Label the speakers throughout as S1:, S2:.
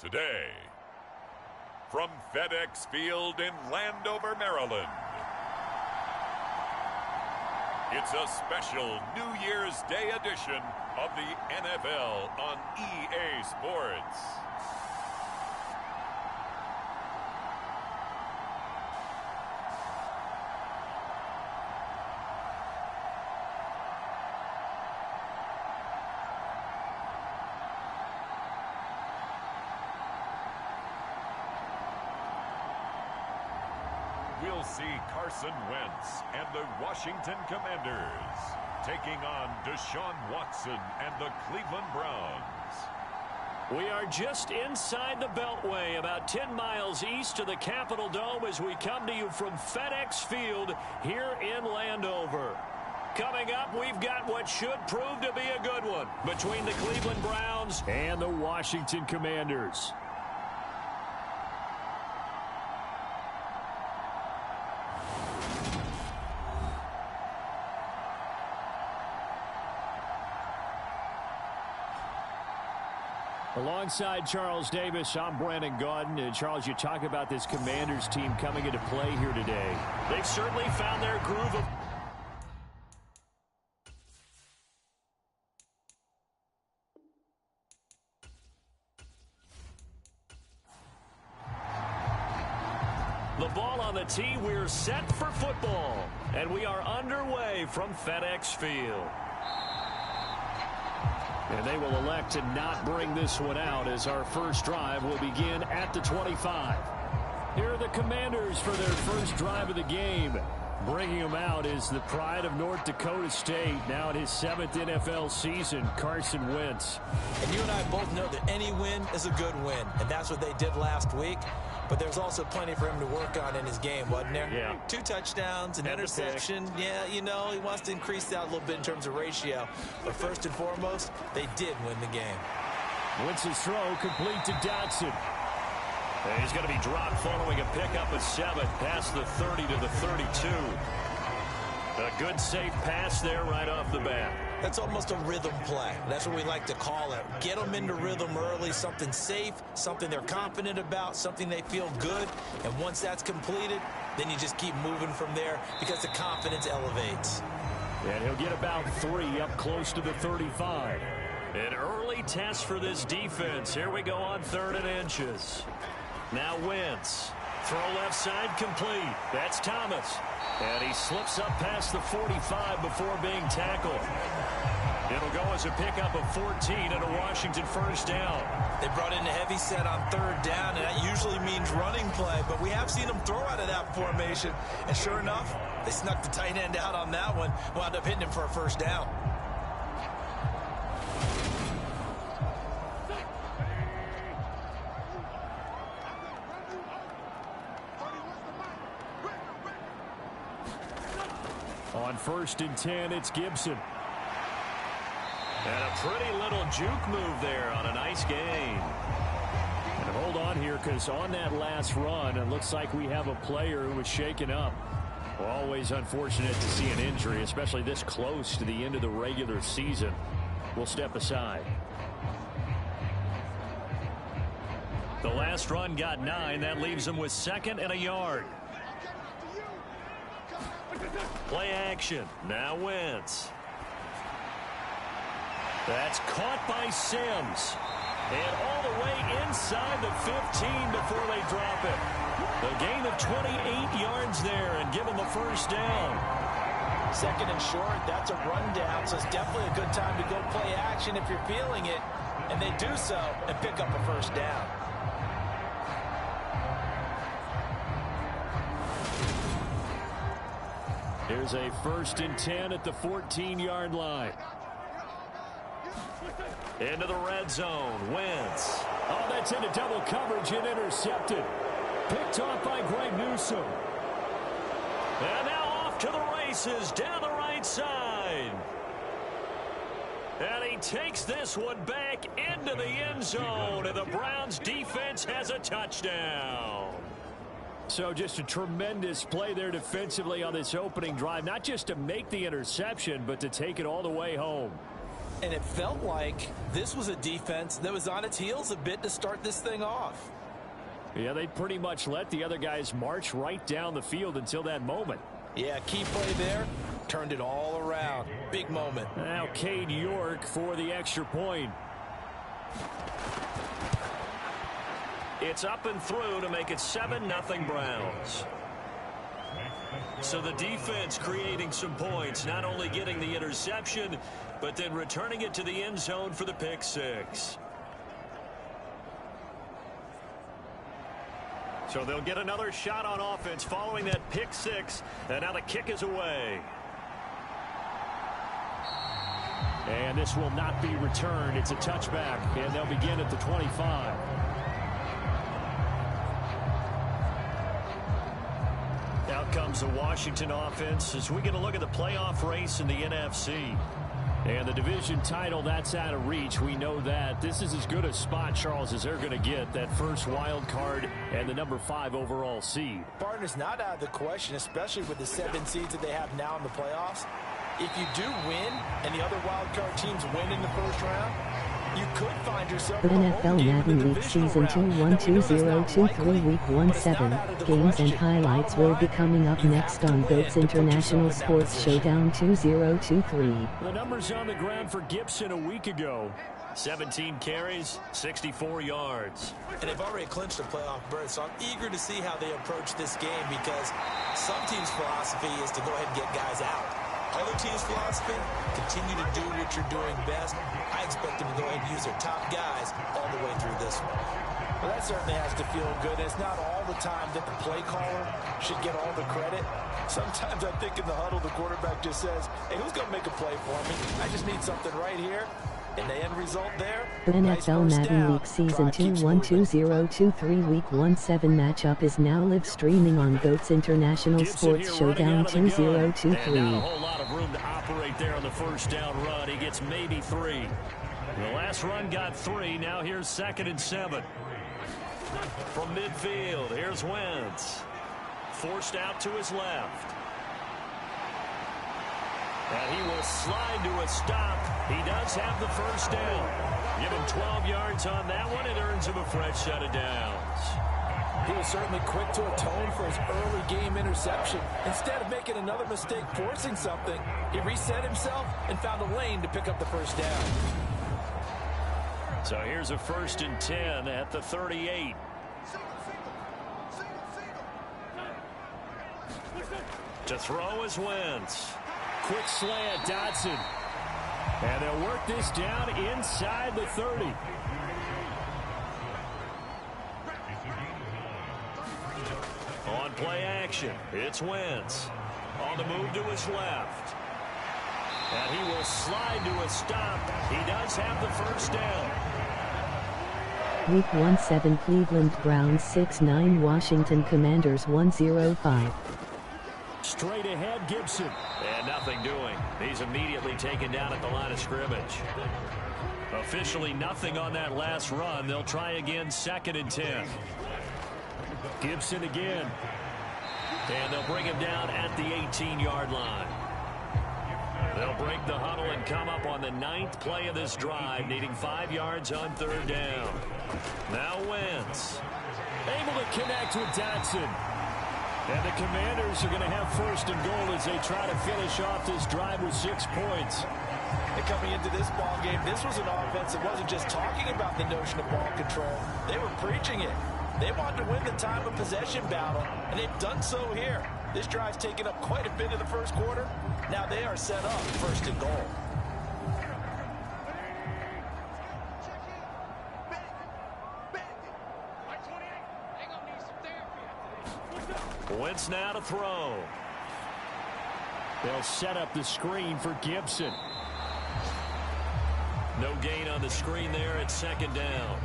S1: Today, from FedEx Field in Landover, Maryland, it's a special New Year's Day edition of the NFL on EA Sports. We'll see Carson Wentz and the Washington Commanders taking on Deshaun Watson and the Cleveland Browns.
S2: We are just inside the Beltway, about 10 miles east of the Capitol Dome as we come to you from FedEx Field here in Landover. Coming up, we've got what should prove to be a good one between the Cleveland Browns and the Washington Commanders. Alongside Charles Davis, I'm Brandon Gaudin. And Charles, you talk about this Commanders team coming into play here today. They've certainly found their groove of... The ball on the tee, we're set for football. And we are underway from FedEx Field. And they will elect to not bring this one out as our first drive will begin at the 25. Here are the Commanders for their first drive of the game. Bringing them out is the pride of North Dakota State, now in his 7th NFL season, Carson Wentz.
S3: And you and I both know that any win is a good win, and that's what they did last week. But there's also plenty for him to work on in his game, wasn't there?
S2: Yeah.
S3: 2 touchdowns, an interception. Yeah, you know, he wants to increase that a little bit in terms of ratio. But first and foremost, they did win the game.
S2: Wentz's throw complete to Dotson. And he's going to be dropped following a pickup of 7 past the 30 to the 32. A good, safe pass there right off the bat.
S3: That's almost a rhythm play. That's what we like to call it. Get them into rhythm early, something safe, something they're confident about, something they feel good. And once that's completed, then you just keep moving from there because the confidence elevates.
S2: And he'll get about 3 up close to the 35. An early test for this defense. Here we go on 3rd and inches. Now Wentz. Throw left side complete. That's Thomas. And he slips up past the 45 before being tackled. It'll go as a pickup of 14 and a Washington first down.
S3: They brought in a heavy set on 3rd down, and that usually means running play. But we have seen them throw out of that formation. And sure enough, they snuck the tight end out on that one. Wound up hitting him for a first down.
S2: On 1st and 10, it's Gibson. And a pretty little juke move there on a nice gain. And hold on here, because on that last run, it looks like we have a player who was shaken up. Well, always unfortunate to see an injury, especially this close to the end of the regular season. We'll step aside. The last run got 9. That leaves him with 2nd and a yard. Play action. Now Wentz. That's caught by Sims. And all the way inside the 15 before they drop it. A gain of 28 yards there and give them the first down.
S3: 2nd and short, that's a rundown, so it's definitely a good time to go play action if you're feeling it. And they do so and pick up a first down.
S2: Here's a 1st and 10 at the 14-yard line. Into the red zone. Wentz. Oh, that's into double coverage and intercepted. Picked off by Greg Newsome. And now off to the races down the right side. And he takes this one back into the end zone. And the Browns defense has a touchdown. So just a tremendous play there defensively on this opening drive. Not just to make the interception, but to take it all the way home.
S3: And it felt like this was a defense that was on its heels a bit to start this thing off.
S2: Yeah, they pretty much let the other guys march right down the field until that moment.
S3: Yeah, key play there. Turned it all around. Big moment.
S2: Now Cade York for the extra point. It's up and through to make it 7-0 Browns. So the defense creating some points, not only getting the interception, but then returning it to the end zone for the pick six. So they'll get another shot on offense following that pick six, and now the kick is away. And this will not be returned. It's a touchback, and they'll begin at the 25. Out comes the Washington offense as we get a look at the playoff race in the NFC. And the division title, that's out of reach. We know that. This is as good a spot, Charles, as they're going to get. That first wild card and the number 5 overall seed.
S3: Partner's not out of the question, especially with the 7 seeds that they have now in the playoffs. If you do win and the other wild card teams win in the first round, you could find yourself
S4: NFL Madden League Season 21-2023 Week 1-7. Games and highlights will be coming up next on GOAT's International Sports Showdown 2023.
S2: The numbers on the ground for Gibson a week ago. 17 carries, 64 yards.
S3: And they've already clinched a playoff berth, so I'm eager to see how they approach this game because some teams' philosophy is to go ahead and get guys out. Other teams' philosophy, continue to do what you're doing best. I expect them to go ahead and use their top guys all the way through this one. Well, that certainly has to feel good. It's not all the time that the play caller should get all the credit. Sometimes I think in the huddle, the quarterback just says, hey, who's going to make a play for me? I just need something right here. And the end result there,
S4: NFL Madden League Season 21-2023 Week 1-7 matchup is now live streaming on GOAT's International Sports Showdown 2023.
S2: And a whole lot of room to operate there on the first down run. He gets maybe 3. The last run got 3. Now here's 2nd and 7. From midfield, here's Wentz. Forced out to his left. And he will slide to a stop. He does have the first down. Give him 12 yards on that one. It earns him a fresh set of downs.
S3: He was certainly quick to atone for his early game interception. Instead of making another mistake forcing something, he reset himself and found a lane to pick up the first down.
S2: So here's a 1st and 10 at the 38. To throw is Wentz. Quick slant, Dotson. And they'll work this down inside the 30. On play action, it's Wentz. On the move to his left. And he will slide to a stop. He does have the first down.
S4: Week 1-7 Cleveland Browns 6-9 Washington Commanders 1-0-5.
S2: Straight ahead, Gibson. And nothing doing. He's immediately taken down at the line of scrimmage. Officially nothing on that last run. They'll try again, 2nd and 10. Gibson again. And they'll bring him down at the 18-yard line. They'll break the huddle and come up on the 9th play of this drive, needing 5 yards on 3rd down. Now Wentz. Able to connect with Dotson. And the Commanders are going to have 1st and goal as they try to finish off this drive with 6 points.
S3: And coming into this ball game, this was an offense that wasn't just talking about the notion of ball control. They were preaching it. They wanted to win the time of possession battle, and they've done so here. This drive's taken up quite a bit of the first quarter. Now they are set up 1st and goal.
S2: Wentz now to throw. They'll set up the screen for Gibson. No gain on the screen there at 2nd down.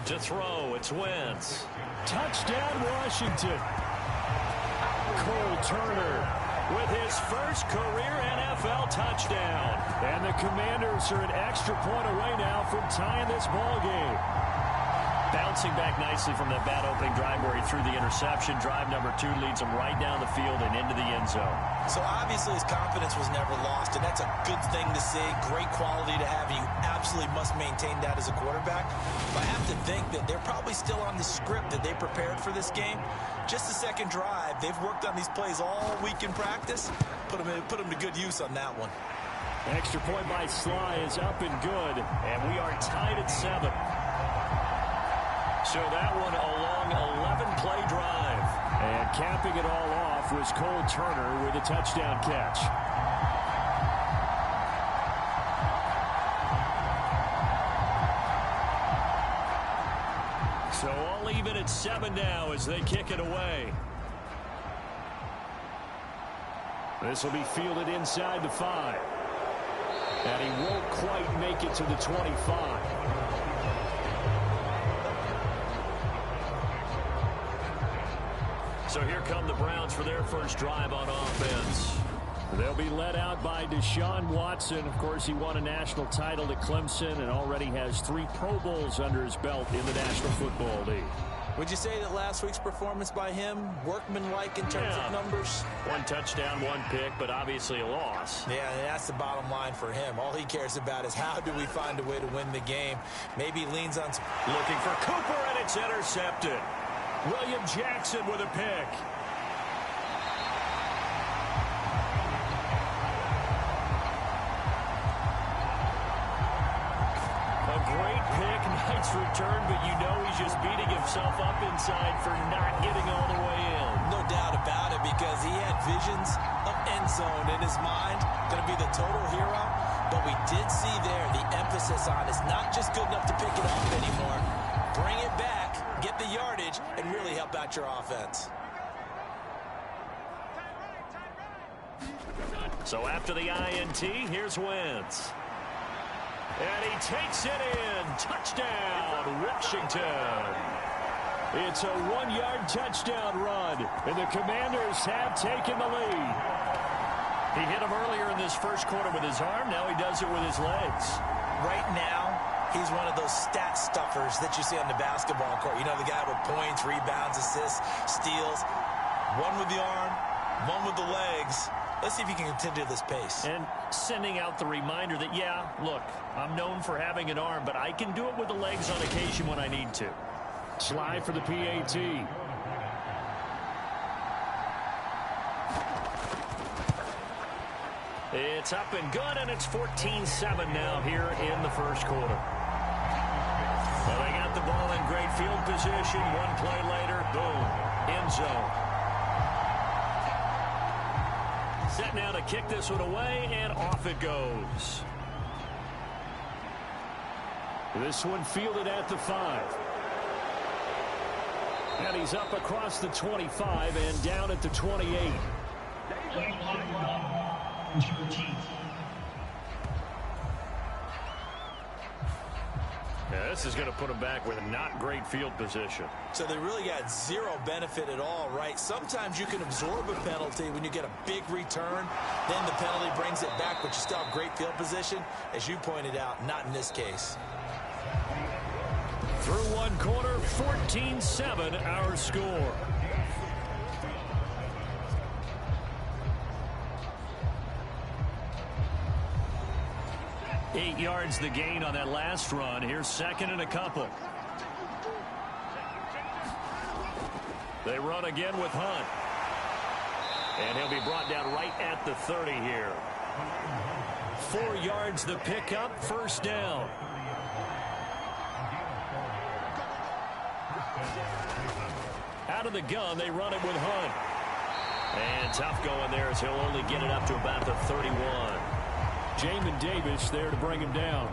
S2: To throw, it's Wentz. Touchdown, Washington. Cole Turner with his first career NFL touchdown. And the Commanders are an extra point away now from tying this ball game. bouncing back nicely from that bad opening drive where he threw the interception. Drive number 2 leads him right down the field and into the end zone.
S3: So obviously his confidence was never lost, and that's a good thing to see. Great quality to have. You absolutely must maintain that as a quarterback. But I have to think that they're probably still on the script that they prepared for this game. Just the second drive. They've worked on these plays all week in practice. Put them to good use on that one.
S2: Extra point by Sly is up and good, and we are tied at 7. So that one a long 11-play drive. And capping it all off was Cole Turner with a touchdown catch. So all even at 7 now as they kick it away. This will be fielded inside the 5. And he won't quite make it to the 25. So here come the Browns for their first drive on offense. They'll be led out by Deshaun Watson. Of course, he won a national title at Clemson and already has 3 Pro Bowls under his belt in the National Football League.
S3: Would you say that last week's performance by him, workmanlike in terms of numbers? 1 touchdown, 1 pick, but obviously a loss. Yeah, that's the bottom line for him. All he cares about is how do we find a way to win the game. Maybe he leans on...
S2: Looking for Cooper, and it's intercepted. William Jackson with a pick. A great pick, nice return, but you know he's just beating himself up inside for not getting all the way in.
S3: No doubt about it, because he had visions of end zone in his mind. Going to be the total hero. But we did see there the emphasis on it's not just good enough to pick it off anymore. Bring it back, get the yardage, and really help out your offense.
S2: So after the INT, here's Wentz. And he takes it in. Touchdown, Washington. It's a 1-yard touchdown run, and the Commanders have taken the lead. He hit him earlier in this first quarter with his arm. Now he does it with his legs.
S3: Right now, he's one of those stat stuffers that you see on the basketball court. You know, the guy with points, rebounds, assists, steals. One with the arm, one with the legs. Let's see if he can continue this pace.
S2: And sending out the reminder that, yeah, look, I'm known for having an arm, but I can do it with the legs on occasion when I need to. Slide for the PAT. It's up and good, and it's 14-7 now here in the first quarter. Well, they got the ball in great field position. 1 play later, boom, end zone. Set now to kick this one away, and off it goes. This one fielded at the 5. And he's up across the 25 and down at the 28. Yeah, this is going to put him back with not great field position.
S3: So they really got zero benefit at all, right? Sometimes you can absorb a penalty when you get a big return. Then the penalty brings it back, but you still have great field position. As you pointed out, not in this case.
S2: Through 1 quarter, 14-7 our score. Eight yards the gain on that last run. Here's second and a couple. They run again with Hunt. And he'll be brought down right at the 30 here. 4 yards the pickup, first down. Out of the gun, they run it with Hunt. And tough going there as he'll only get it up to about the 31. Jamin Davis there to bring him down.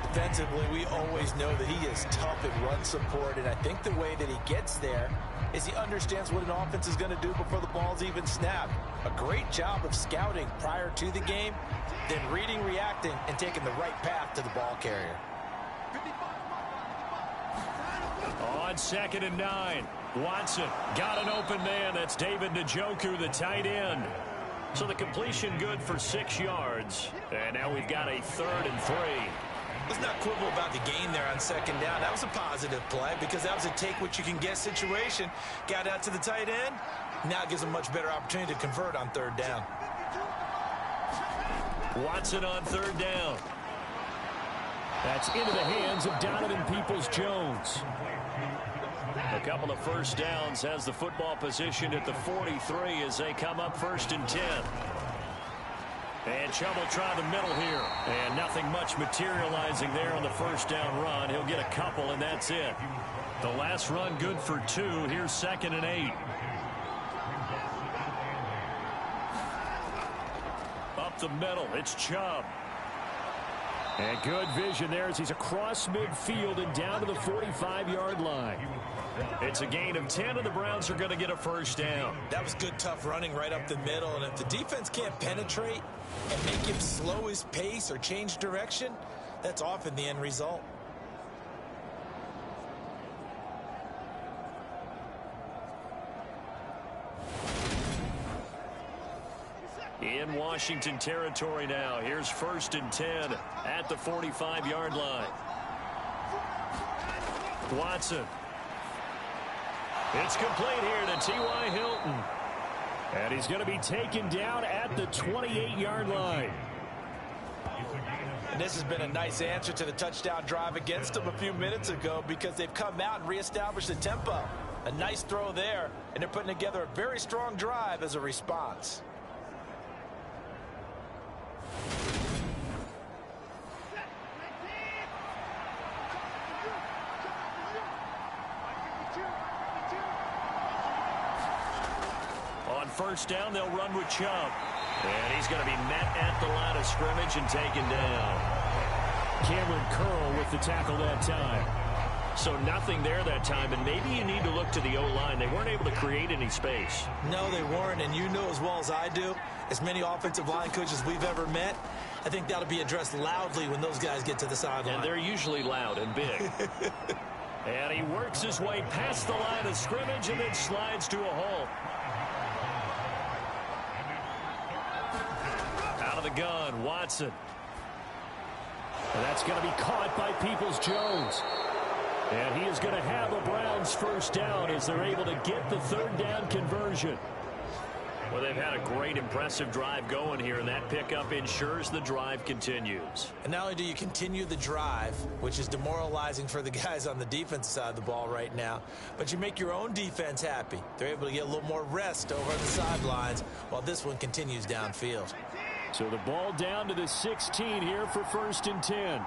S3: Defensively, we always know that he is tough at run support, and I think the way that he gets there is he understands what an offense is going to do before the ball's even snapped. A great job of scouting prior to the game, then reading, reacting, and taking the right path to the ball carrier.
S2: On 2nd and 9, Watson got an open man. That's David Njoku, the tight end. So the completion good for 6 yards. And now we've got a 3rd and 3.
S3: Let's not quibble about the gain there on second down. That was a positive play because that was a take-what-you-can-get situation. Got out to the tight end. Now gives a much better opportunity to convert on third down.
S2: Watson on third down. That's into the hands of Donovan Peoples-Jones. A couple of first downs, has the football position at the 43 as they come up 1st and 10. And Chubb will try the middle here. And nothing much materializing there on the first down run. He'll get a couple, and that's it. The last run good for 2. Here's 2nd and 8. Up the middle, it's Chubb. And good vision there as he's across midfield and down to the 45-yard line. It's a gain of 10, and the Browns are going to get a first down.
S3: That was good, tough running right up the middle. And if the defense can't penetrate and make him slow his pace or change direction, that's often the end result.
S2: In Washington territory now. Here's 1st and 10 at the 45-yard line. Watson. It's complete here to T.Y. Hilton. And he's going to be taken down at the 28-yard line.
S3: And this has been a nice answer to the touchdown drive against them a few minutes ago because they've come out and reestablished the tempo. A nice throw there, and they're putting together a very strong drive as a response.
S2: On first down, they'll run with Chubb. And he's going to be met at the line of scrimmage and taken down. Cameron Curl with the tackle that time. So nothing there that time, and maybe you need to look to the O-line. They weren't able to create any space.
S3: No, they weren't, and you know as well as I do, as many offensive line coaches we've ever met, I think that'll be addressed loudly when those guys get to the sideline.
S2: And they're usually loud and big. And he works his way past the line of scrimmage and then slides to a halt. Out of the gun, Watson. And that's going to be caught by Peoples-Jones. And he is going to have a Browns first down as they're able to get the third down conversion. Well, they've had a great, impressive drive going here, and that pickup ensures the drive continues.
S3: And not only do you continue the drive, which is demoralizing for the guys on the defensive side of the ball right now, but you make your own defense happy. They're able to get a little more rest over on the sidelines while this one continues downfield.
S2: So the ball down to the 16 here for 1st and 10.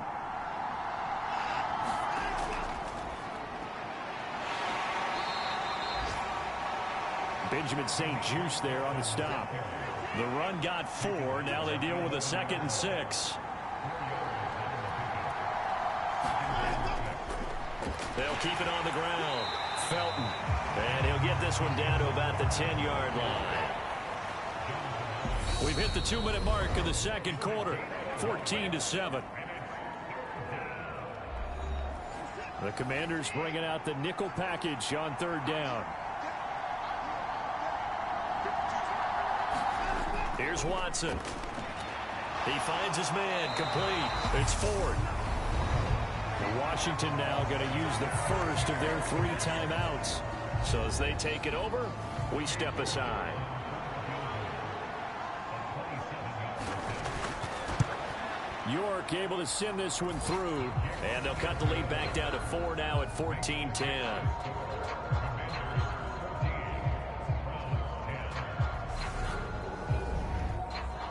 S2: Benjamin St. Juste there on the stop. The run got 4. Now they deal with a 2nd and 6. They'll keep it on the ground. Felton. And he'll get this one down to about the 10-yard line. We've hit the 2-minute mark of the second quarter. 14-7. The Commanders bringing out the nickel package on third down. Here's Watson. He finds his man, complete. It's Ford. Washington now going to use the first of their 3 timeouts. So as they take it over, we step aside. York able to send this one through. And they'll cut the lead back down to 4 now at 14-10.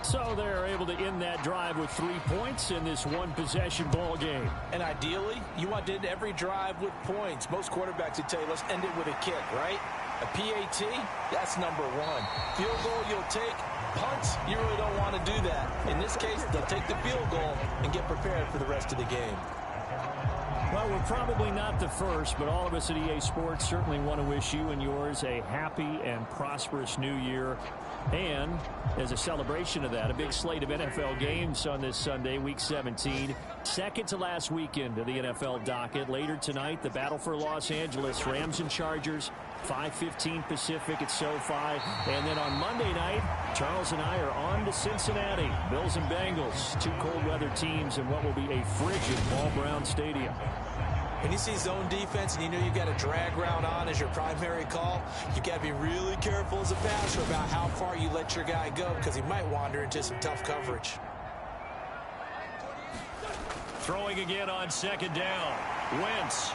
S2: So they're able to end that drive with 3 points in this one-possession ball game.
S3: And ideally, you want to end every drive with points. Most quarterbacks would tell you, let's end it with a kick, right? A PAT, that's number 1. Field goal you'll take. Punts, you really don't want to do that. In this case, they'll take the field goal and get prepared for the rest of the game.
S2: Well, we're probably not the first, but all of us at EA Sports certainly want to wish you and yours a happy and prosperous new year. And as a celebration of that, a big slate of NFL games on this Sunday, Week 17. Second to last weekend of the NFL docket. Later tonight, the battle for Los Angeles, Rams and Chargers. 5:15 Pacific at SoFi. And then on Monday night, Charles and I are on to Cincinnati. Bills and Bengals, two cold weather teams in what will be a frigid Paul Brown Stadium.
S3: When you see zone defense and you know you've got a drag route on as your primary call, you've got to be really careful as a passer about how far you let your guy go because he might wander into some tough coverage.
S2: Throwing again on second down. Wentz.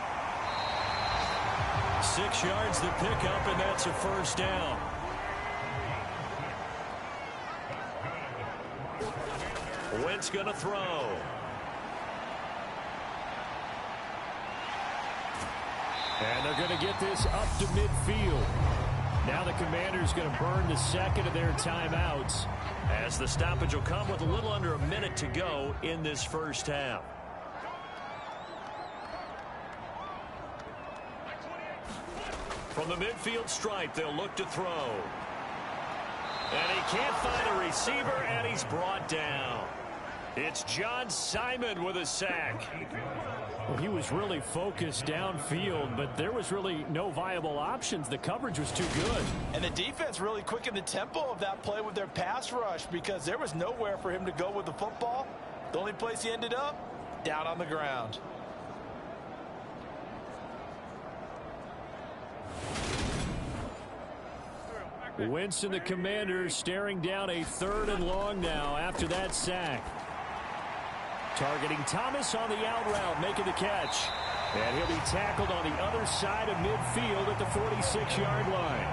S2: 6 yards the pickup, and that's a first down. Wentz going to throw. And they're going to get this up to midfield. Now the Commanders going to burn the second of their timeouts as the stoppage will come with a little under a minute to go in this first half. From the midfield stripe, they'll look to throw. And he can't find a receiver, and he's brought down. It's John Simon with a sack. Well, he was really focused downfield, but there was really no viable options. The coverage was too good.
S5: And the defense really quickened the tempo of that play with their pass rush because there was nowhere for him to go with the football. The only place he ended up, down on the ground.
S2: Wentz and the Commanders staring down a 3rd and long now after that sack. Targeting Thomas on the out route, making the catch. And he'll be tackled on the other side of midfield at the 46-yard line.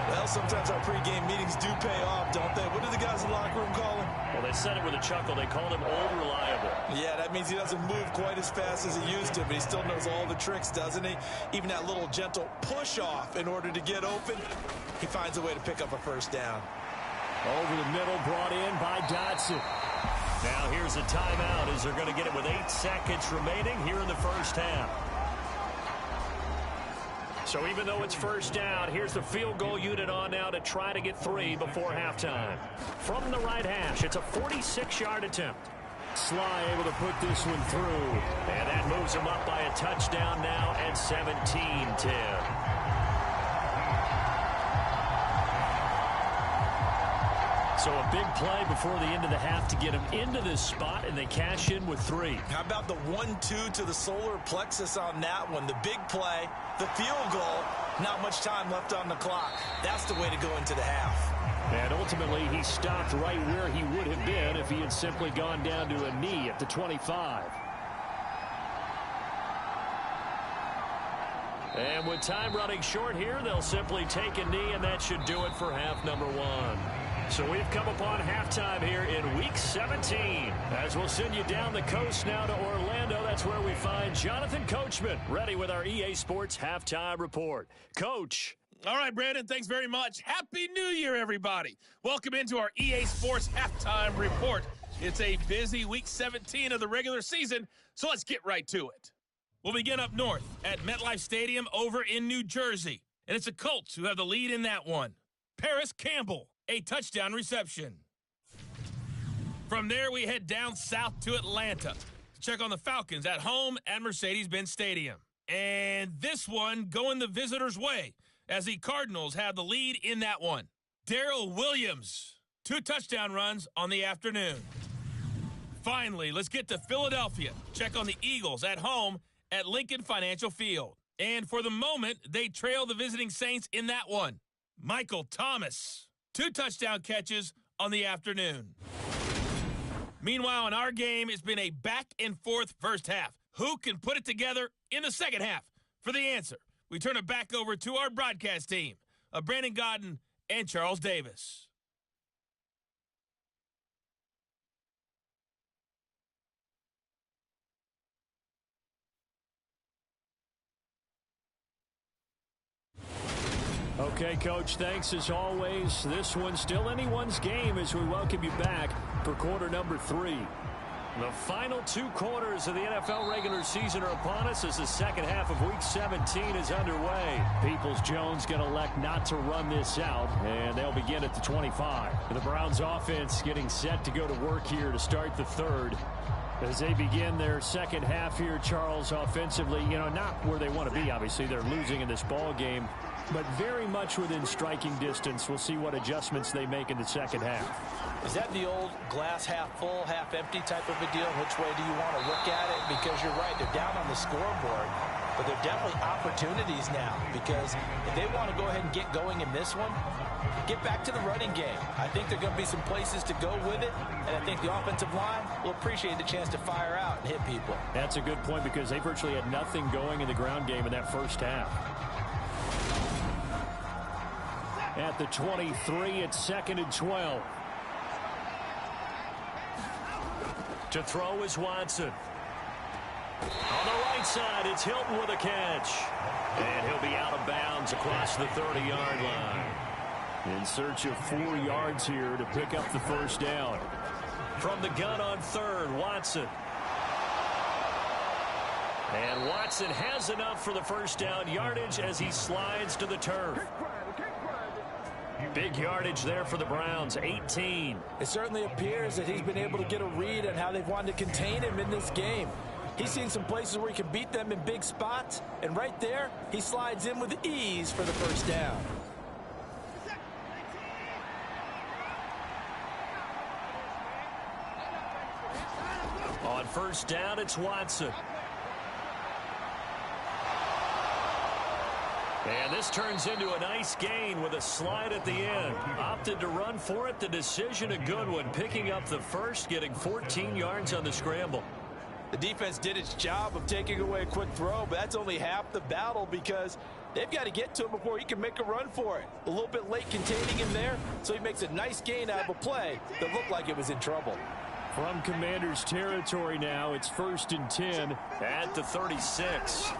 S5: Well, sometimes our pregame meetings do pay off, don't they? What do the guys in the locker room call him?
S2: Well, they said it with a chuckle. They called him Old Reliable.
S5: Yeah, that means he doesn't move quite as fast as he used to, but he still knows all the tricks, doesn't he? Even that little gentle push-off in order to get open, he finds a way to pick up a first down.
S2: Over the middle, brought in by Dotson. Now here's a timeout as they're going to get it with 8 seconds remaining here in the first half. So even though it's first down, here's the field goal unit on now to try to get 3 before halftime. From the right hash, it's a 46-yard attempt. Sly able to put this one through. And that moves him up by a touchdown now at 17-10. So a big play before the end of the half to get him into this spot, and they cash in with 3.
S5: How about the 1-2 to the solar plexus on that one? The big play, the field goal, not much time left on the clock. That's the way to go into the half.
S2: And ultimately, he stopped right where he would have been if he had simply gone down to a knee at the 25. And with time running short here, they'll simply take a knee, and that should do it for half number 1. So we've come upon halftime here in Week 17. As we'll send you down the coast now to Orlando, that's where we find Jonathan Coachman, ready with our EA Sports Halftime Report. Coach.
S6: All right, Brandon, thanks very much. Happy New Year, everybody. Welcome into our EA Sports Halftime Report. It's a busy Week 17 of the regular season, so let's get right to it. We'll begin up north at MetLife Stadium over in New Jersey. And it's the Colts who have the lead in that one. Paris Campbell, a touchdown reception. From there, we head down south to Atlanta to check on the Falcons at home at Mercedes-Benz Stadium. And this one going the visitors' way as the Cardinals have the lead in that one. Darrell Williams, 2 touchdown runs on the afternoon. Finally, let's get to Philadelphia. Check on the Eagles at home at Lincoln Financial Field. And for the moment, they trail the visiting Saints in that one. Michael Thomas, 2 touchdown catches on the afternoon. Meanwhile, in our game, it's been a back-and-forth first half. Who can put it together in the second half? For the answer, we turn it back over to our broadcast team of Brandon Godden and Charles Davis.
S2: Okay, Coach, thanks as always. This one's still anyone's game as we welcome you back for quarter number 3. The final 2 quarters of the NFL regular season are upon us as the second half of Week 17 is underway. Peoples-Jones going to elect not to run this out, and they'll begin at the 25. The Browns offense getting set to go to work here to start the third. As they begin their second half here, Charles, offensively, not where they want to be, obviously. They're losing in this ball game, but very much within striking distance. We'll see what adjustments they make in the second half.
S3: Is that the old glass half full, half empty type of a deal? Which way do you want to look at it? Because you're right, they're down on the scoreboard, but they're definitely opportunities now, because if they want to go ahead and get going in this one, get back to the running game. I think there are going to be some places to go with it, and I think the offensive line will appreciate the chance to fire out and hit people.
S2: That's a good point, because they virtually had nothing going in the ground game in that first half. At the 23, it's 2nd and 12. To throw is Watson. On the right side, it's Hilton with a catch. And he'll be out of bounds across the 30-yard line. In search of 4 yards here to pick up the first down. From the gun on third, Watson. And Watson has enough for the first down yardage as he slides to the turf. Big yardage there for the Browns, 18.
S3: It certainly appears that he's been able to get a read on how they've wanted to contain him in this game. He's seen some places where he can beat them in big spots, and right there, he slides in with ease for the first down.
S2: On first down, it's Watson. And this turns into a nice gain with a slide at the end. Opted to run for it. The decision a good one. Picking up the first, getting 14 yards on the scramble.
S3: The defense did its job of taking away a quick throw, but that's only half the battle because they've got to get to him before he can make a run for it. A little bit late containing him there, so he makes a nice gain out of a play that looked like it was in trouble.
S2: From Commanders territory now, it's 1st and 10 at the 36.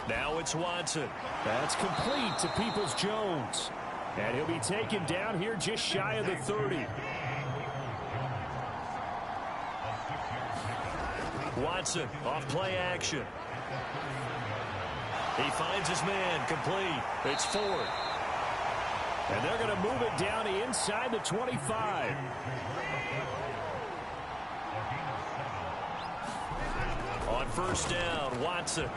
S2: Now it's Watson. That's complete to Peoples-Jones. And he'll be taken down here just shy of the 30. Watson off play action. He finds his man, complete. It's Ford. And they're going to move it down to inside the 25. On first down, Watson.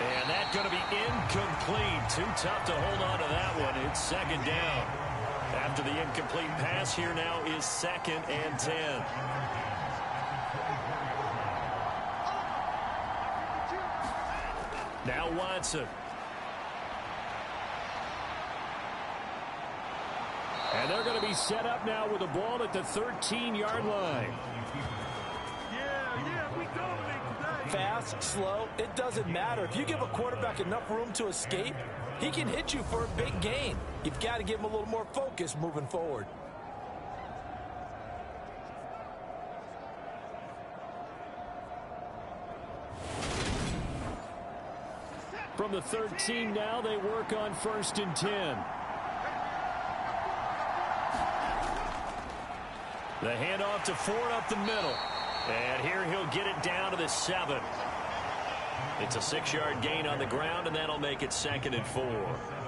S2: And that's going to be incomplete. Too tough to hold on to that one. It's 2nd down. After the incomplete pass, here now is 2nd and 10. Now Watson. And they're going to be set up now with the ball at the 13-yard line.
S3: Fast, slow, it doesn't matter. If you give a quarterback enough room to escape, he can hit you for a big gain. You've got to give him a little more focus moving forward.
S2: From the 13 now, they work on 1st and 10. The handoff to Ford up the middle. And here he'll get it down to the 7. It's a 6-yard gain on the ground, and that'll make it 2nd and 4.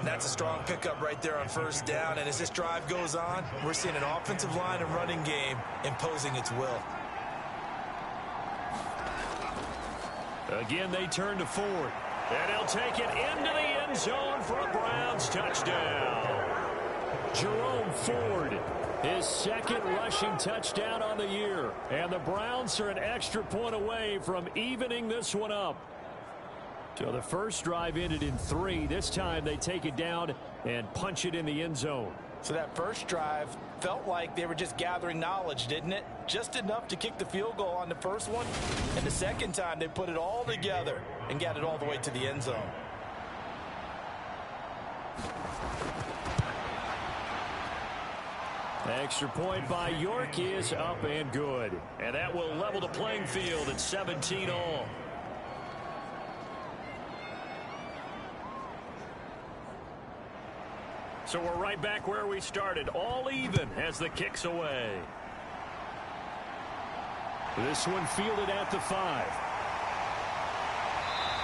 S5: That's a strong pickup right there on first down. And as this drive goes on, we're seeing an offensive line and running game imposing its will.
S2: Again, they turn to Ford. And he'll take it into the end zone for a Browns touchdown. Jerome Ford, his 2nd rushing touchdown on the year. And the Browns are an extra point away from evening this one up. So the first drive ended in 3. This time they take it down and punch it in the end zone.
S3: So that first drive felt like they were just gathering knowledge, didn't it? Just enough to kick the field goal on the first one. And the second time they put it all together and got it all the way to the end zone.
S2: Extra point by York is up and good. And that will level the playing field at 17 all. So we're right back where we started. All even as the kick's away. This one fielded at the 5.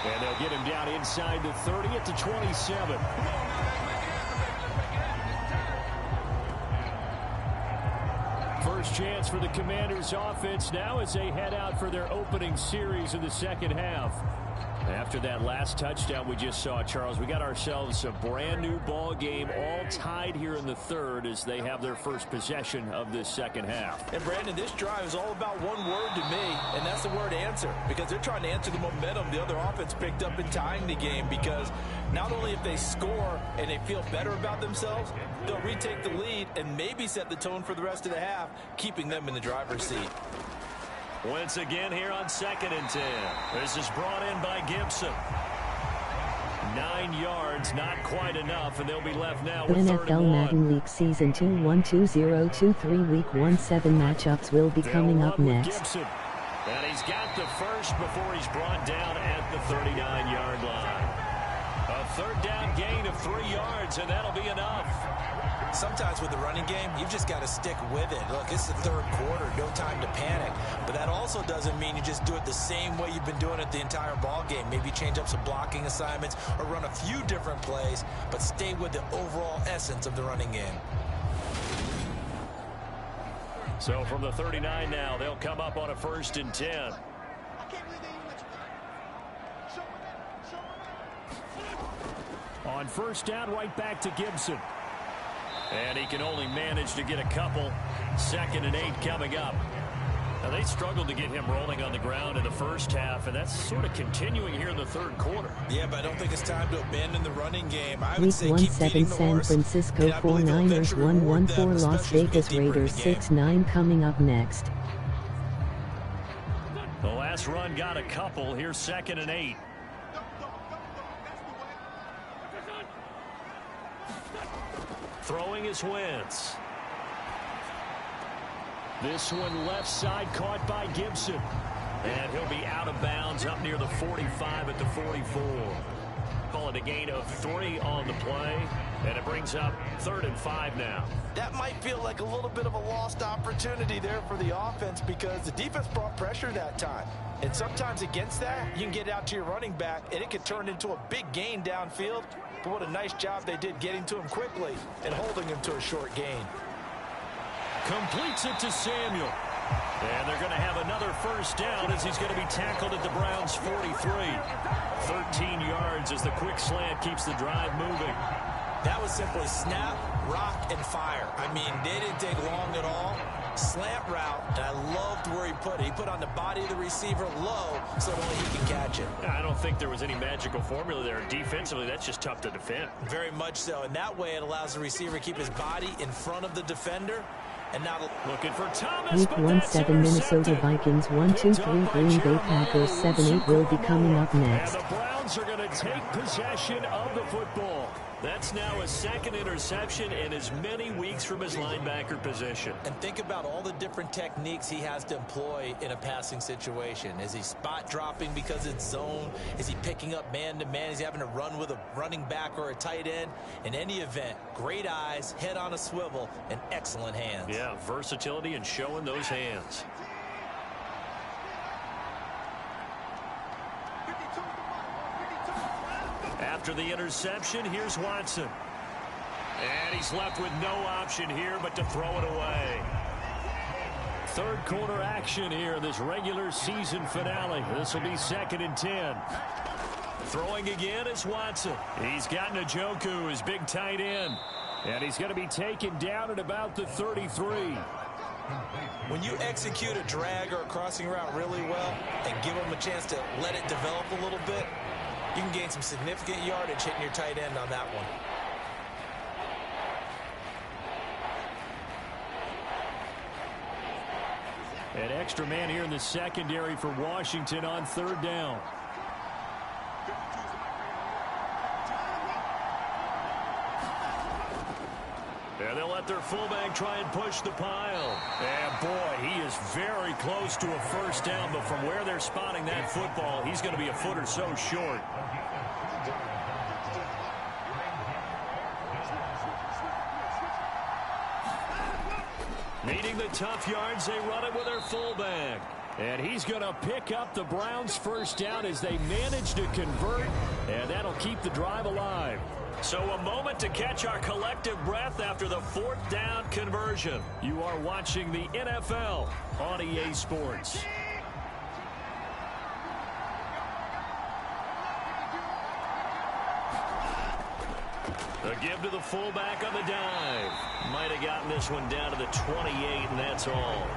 S2: And they'll get him down inside the 30 at the 27. First chance for the Commanders offense now as they head out for their opening series of the second half. After that last touchdown we just saw, Charles, we got ourselves a brand new ball game, all tied here in the third as they have their first possession of this second half.
S5: And Brandon, this drive is all about one word to me, and that's the word answer, because they're trying to answer the momentum the other offense picked up in tying the game, because not only if they score and they feel better about themselves, they'll retake the lead and maybe set the tone for the rest of the half, keeping them in the driver's seat.
S2: Once again here on 2nd and 10. This is brought in by Gibson. 9 yards, not quite enough, and they'll be left now with
S4: NFL Madden League Season 2 1-2-0-2-3 Week 1-7 matchups will be coming up next.
S2: Gibson. And he's got the first before he's brought down at the 39-yard line. A third down gain of 3 yards, and that'll be enough.
S5: Sometimes with the running game, you've just got to stick with it. Look, it's the third quarter, no time to panic. But that also doesn't mean you just do it the same way you've been doing it the entire ball game. Maybe change up some blocking assignments or run a few different plays, but stay with the overall essence of the running game.
S2: So from the 39 now, they'll come up on a 1st and 10. On first down, right back to Gibson. And he can only manage to get a couple. 2nd and 8 coming up. Now, they struggled to get him rolling on the ground in the first half, and that's sort of continuing here in the third quarter.
S5: Yeah, but I don't think it's time to abandon the running game. I would
S4: Week
S5: say keep
S4: 1-7
S5: feeding the
S4: San
S5: horse.
S4: Francisco 49ers 1-1-4 Las Vegas Raiders 6-9 coming up next.
S2: The last run got a couple. Here's 2nd and 8. Throwing is Wentz. This one left side caught by Gibson. And he'll be out of bounds up near the 45 at the 44. Call it a gain of 3 on the play. And it brings up 3rd and 5 now.
S5: That might feel like a little bit of a lost opportunity there for the offense because the defense brought pressure that time. And sometimes against that, you can get out to your running back, and it could turn into a big gain downfield. But what a nice job they did getting to him quickly and holding him to a short gain.
S2: Completes it to Samuel. And they're going to have another first down as he's going to be tackled at the Browns' 43. 13 yards as the quick slant keeps the drive moving.
S5: That was simply snap, rock, and fire. I mean, they didn't take long at all. Slant route, and I loved where he put it. He put on the body of the receiver low so only he can catch it.
S2: I don't think there was any magical formula there. Defensively, that's just tough to defend.
S5: Very much so. And that way it allows the receiver to keep his body in front of the defender. And now
S2: looking for Thomas.
S4: Week 1-7 Minnesota Vikings 1-2-3 Green Bay Packers 7-8 will be coming up next.
S2: And the Browns are going to take possession of the football. That's now a second interception in as many weeks from his linebacker position.
S5: And think about all the different techniques he has to employ in a passing situation. Is he spot dropping because it's zone? Is he picking up man-to-man? Is he having to run with a running back or a tight end? In any event, great eyes, head on a swivel, and excellent hands.
S2: Yeah, versatility and showing those hands. After the interception, here's Watson. And he's left with no option here but to throw it away. Third quarter action here in this regular season finale. This will be 2nd and 10. Throwing again is Watson. He's got Njoku, his big tight end. And he's going to be taken down at about the 33.
S5: When you execute a drag or a crossing route really well and give them a chance to let it develop a little bit, you can gain some significant yardage hitting your tight end on that one.
S2: An extra man here in the secondary for Washington on 3rd down. And they'll let their fullback try and push the pile. And boy, he is very close to a first down, but from where they're spotting that football, he's going to be a foot or so short. Needing the tough yards, they run it with their fullback. And he's going to pick up the Browns' first down as they manage to convert, and that'll keep the drive alive. So a moment to catch our collective breath after the fourth down conversion. You are watching the NFL on EA Sports. A give to the fullback on the dive. Might have gotten this one down to the 28, and that's all.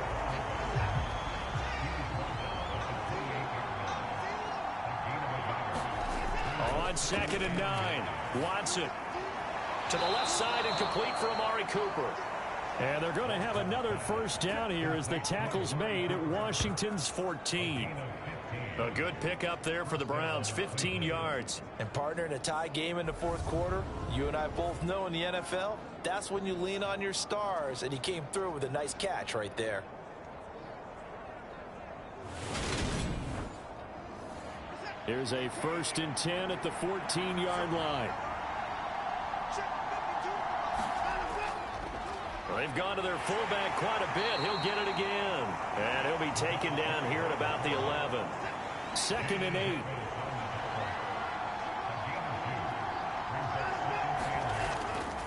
S2: On 2nd and 9, Watson to the left side and complete for Amari Cooper. And they're going to have another first down here as the tackle's made at Washington's 14. A good pickup there for the Browns, 15 yards.
S5: And partner, in a tie game in the fourth quarter, you and I both know in the NFL, that's when you lean on your stars, and he came through with a nice catch right there.
S2: Here's a 1st and 10 at the 14-yard line. Well, they've gone to their fullback quite a bit. He'll get it again. And he'll be taken down here at about the 11. 2nd and 8.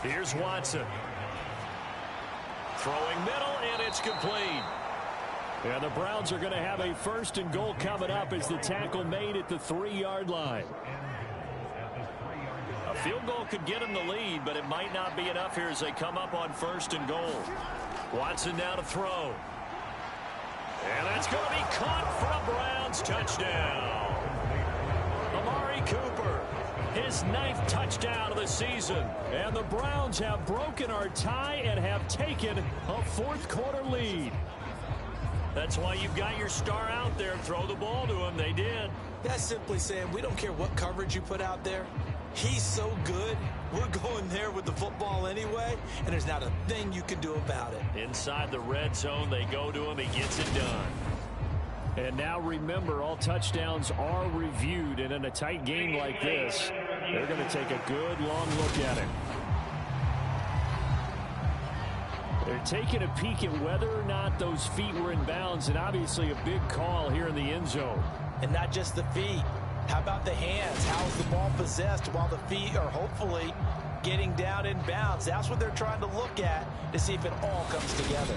S2: Here's Watson. Throwing middle, and it's complete. And the Browns are going to have a 1st and goal coming up as the tackle made at the 3-yard line. A field goal could get them the lead, but it might not be enough here as they come up on 1st and goal. Watson now to throw. And that's going to be caught for a Browns touchdown. Amari Cooper, his 9th touchdown of the season. And the Browns have broken our tie and have taken a 4th quarter lead. That's why you've got your star out there. Throw the ball to him. They did.
S5: That's simply saying we don't care what coverage you put out there. He's so good. We're going there with the football anyway, and there's not a thing you can do about it.
S2: Inside the red zone, they go to him. He gets it done. And now remember, all touchdowns are reviewed, and in a tight game like this, they're going to take a good long look at it. They're taking a peek at whether or not those feet were in bounds, and obviously a big call here in the end zone.
S5: And not just the feet. How about the hands? How's the ball possessed while the feet are hopefully getting down in bounds? That's what they're trying to look at to see if it all comes together.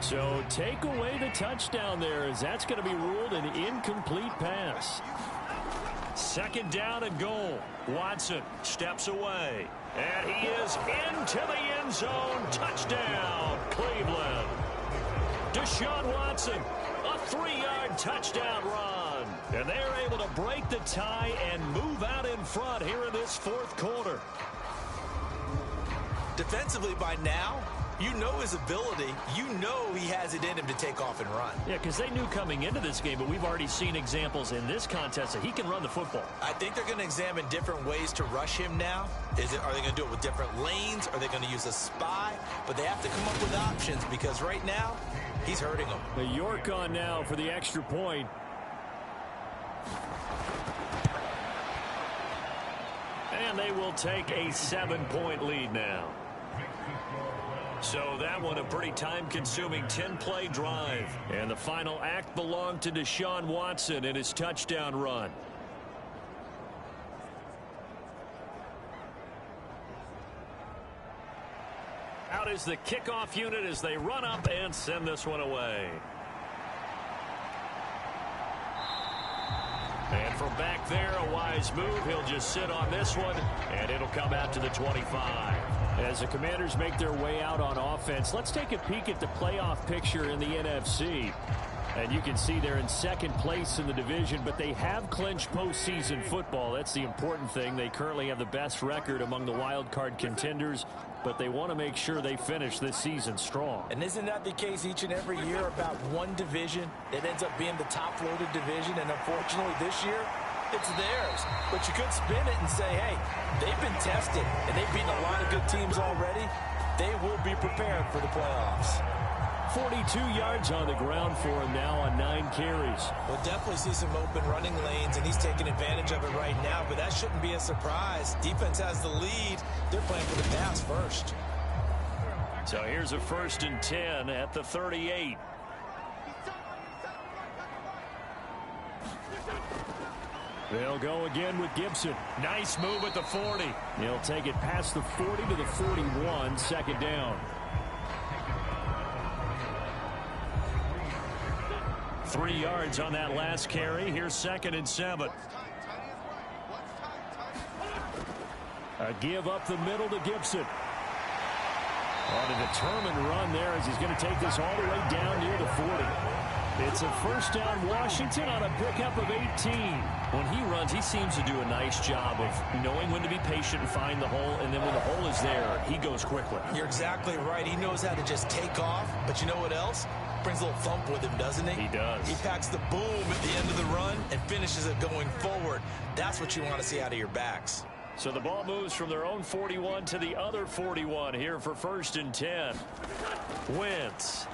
S2: So take away the touchdown there, as that's going to be ruled an incomplete pass. 2nd down and goal. Watson steps away. And he is into the end zone. Touchdown, Cleveland. Deshaun Watson, a 3-yard touchdown run. And they're able to break the tie and move out in front here in this 4th quarter.
S5: Defensively by now, you know his ability. You know he has it in him to take off and run.
S2: Yeah, because they knew coming into this game, but we've already seen examples in this contest that he can run the football.
S5: I think they're going to examine different ways to rush him now. Are they going to do it with different lanes? Are they going to use a spy? But they have to come up with options because right now, he's hurting them.
S2: The York on now for the extra point. And they will take a 7-point lead now. So that one a pretty time-consuming 10-play drive. And the final act belonged to Deshaun Watson in his touchdown run. Out is the kickoff unit as they run up and send this one away. And from back there, a wise move. He'll just sit on this one, and it'll come out to the 25. As the Commanders make their way out on offense, let's take a peek at the playoff picture in the NFC. And you can see they're in 2nd place in the division, but they have clinched postseason football. That's the important thing. They currently have the best record among the wild card contenders, but they want to make sure they finish this season strong.
S5: And isn't that the case each and every year about one division that ends up being the top-loaded division? And unfortunately this year, it's theirs. But you could spin it and say, hey, they've been tested, and they've beaten a lot of good teams already. They will be prepared for the playoffs.
S2: 42 yards on the ground for him now on 9 carries.
S5: We'll definitely see some open running lanes, and he's taking advantage of it right now, but that shouldn't be a surprise. Defense has the lead. They're playing for the pass first.
S2: So here's a 1st and 10 at the 38. They'll go again with Gibson. Nice move at the 40. He'll take it past the 40 to the 41, 2nd down. 3 yards on that last carry. Here's 2nd and 7. A give up the middle to Gibson. On a determined run there as he's going to take this all the way down near the 40. It's a 1st down Washington on a pickup of 18.
S7: When he runs, he seems to do a nice job of knowing when to be patient and find the hole, and then when the hole is there, he goes quickly.
S3: You're exactly right. He knows how to just take off, but you know what else? Brings a little thump with him, doesn't he?
S2: He does.
S3: He packs the boom at the end of the run and finishes it going forward. That's what you want to see out of your backs.
S2: So the ball moves from their own 41 to the other 41 here for 1st and 10. Wentz.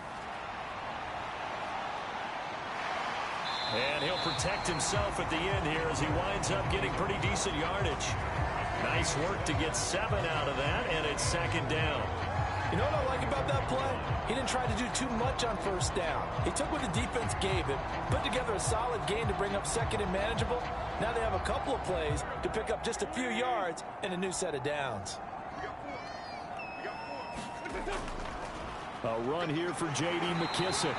S2: And he'll protect himself at the end here as he winds up getting pretty decent yardage. Nice work to get 7 out of that, and it's 2nd down.
S5: You know what I like about that play? He didn't try to do too much on 1st down. He took what the defense gave him, put together a solid gain to bring up 2nd and manageable. Now they have a couple of plays to pick up just a few yards and a new set of downs.
S2: A run here for J.D. McKissick.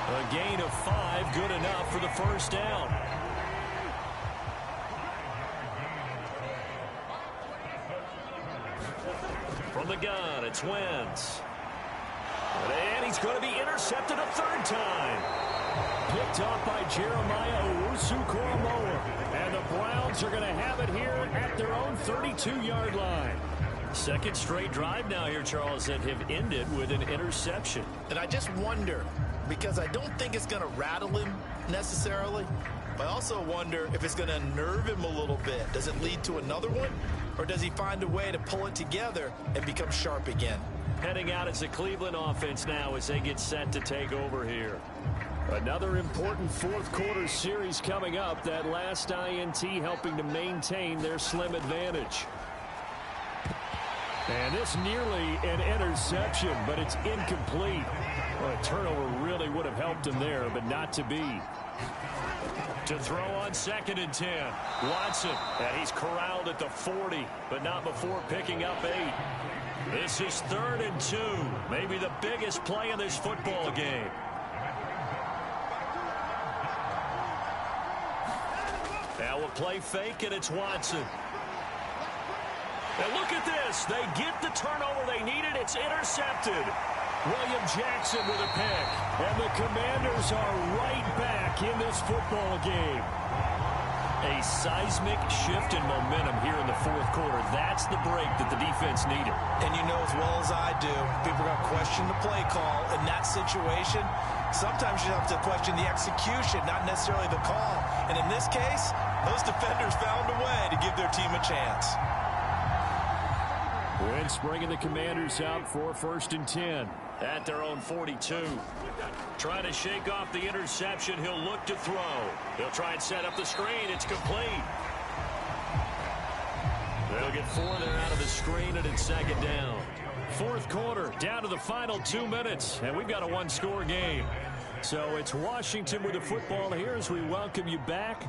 S2: A gain of 5, good enough for the 1st down. From the gun, it's Wentz. And he's going to be intercepted a 3rd time. Picked off by Jeremiah Owusu-Koramoah. And the Browns are going to have it here at their own 32-yard line. 2nd straight drive now here, Charles, that have ended with an interception.
S8: And I just wonder, because I don't think it's going to rattle him necessarily, but I also wonder if it's going to unnerve him a little bit. Does it lead to another one, or does he find a way to pull it together and become sharp again?
S2: Heading out as the Cleveland offense now as they get set to take over here. Another important 4th quarter series coming up. That last INT helping to maintain their slim advantage. And this nearly an interception, but it's incomplete. Well, a turnover really would have helped him there, but not to be. To throw on 2nd and 10. Watson, and he's corralled at the 40, but not before picking up 8. This is 3rd and 2. Maybe the biggest play in this football game. Now we'll play fake, and it's Watson. And look at this. They get the turnover they needed. It's intercepted. William Jackson with a pick. And the Commanders are right back in this football game. A seismic shift in momentum here in the 4th quarter. That's the break that the defense needed.
S3: And you know as well as I do, people are going to question the play call in that situation. Sometimes you have to question the execution, not necessarily the call. And in this case, those defenders found a way to give their team a chance.
S2: Wentz bringing the Commanders out for 1st and 10 at their own 42. Trying to shake off the interception. He'll look to throw. He'll try and set up the screen. It's complete. They'll get 4 there out of the screen, and it's 2nd down. 4th quarter, down to the final 2 minutes, and we've got a 1-score game. So it's Washington with the football here as we welcome you back.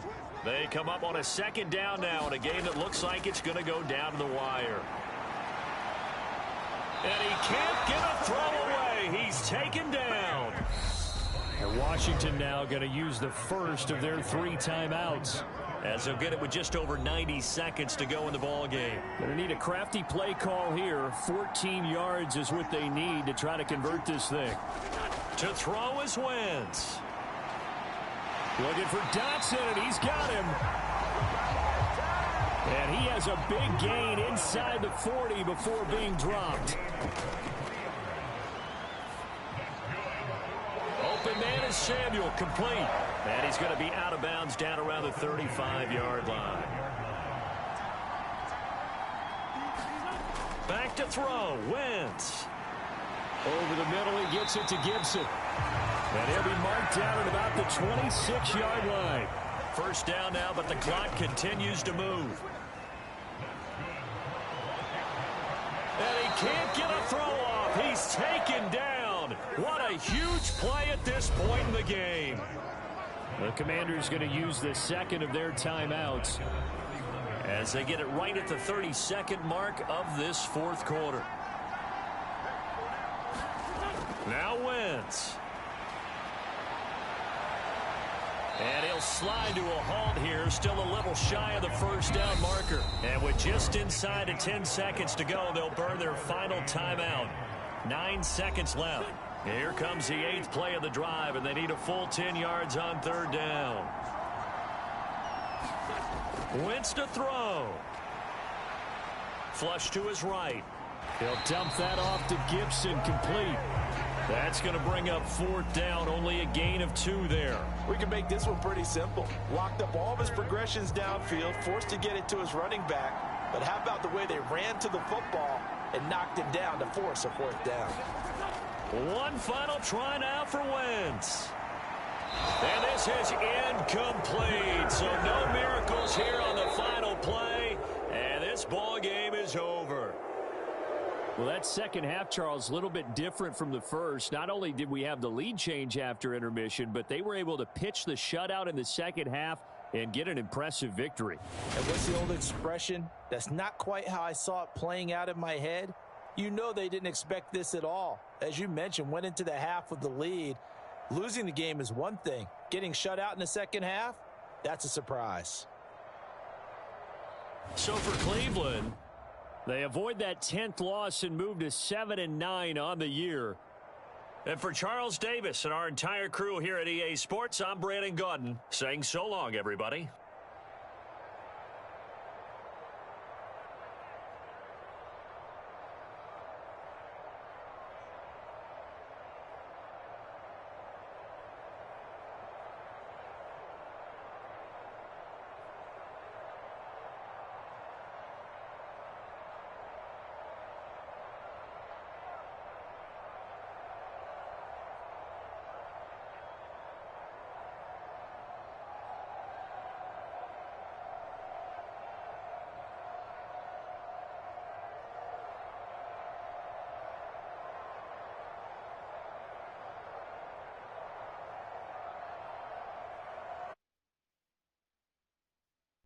S2: They come up on a 2nd down now in a game that looks like it's going to go down to the wire. And he can't get a throw away. He's taken down. And Washington now going to use the first of their 3 timeouts, as they'll get it with just over 90 seconds to go in the ball game. Going to need a crafty play call here. 14 yards is what they need to try to convert this thing. To throw is Wentz. Looking for Dotson, and he's got him. And he has a big gain inside the 40 before being dropped. Open man is Samuel, complete. And he's going to be out of bounds down around the 35-yard line. Back to throw, Wentz. Over the middle, he gets it to Gibson. And he'll be marked down at about the 26-yard line. First down now, but the clock continues to move. And he can't get a throw off. He's taken down. What a huge play at this point in the game.
S7: The Commanders going to use the second of their timeouts
S2: as they get it right at the 32nd mark of this fourth quarter. Now Wentz. And he'll slide to a halt here, still a little shy of the first down marker. And with just inside of 10 seconds to go, they'll burn their final timeout. 9 seconds left. Here comes the 8th play of the drive, and they need a full 10 yards on third down. Wentz to throw. Flush to his right.
S7: He'll dump that off to Gibson, complete.
S2: That's going to bring up fourth down, only a gain of 2 there.
S5: We can make this one pretty simple. Locked up all of his progressions downfield, forced to get it to his running back. But how about the way they ran to the football and knocked him down to force a fourth down?
S2: One final try now for Wentz. And this is incomplete. So no miracles here on the final play. And this ball game is over.
S7: Well, that second half, Charles, a little bit different from the first. Not only did we have the lead change after intermission, but they were able to pitch the shutout in the second half and get an impressive victory.
S5: And what's the old expression? That's not quite how I saw it playing out in my head. You know they didn't expect this at all. As you mentioned, went into the half with the lead. Losing the game is one thing. Getting shut out in the second half, that's a surprise.
S2: So for Cleveland, they avoid that 10th loss and move to 7-9 on the year. And for Charles Davis and our entire crew here at EA Sports, I'm Brandon Gaudin saying so long, everybody.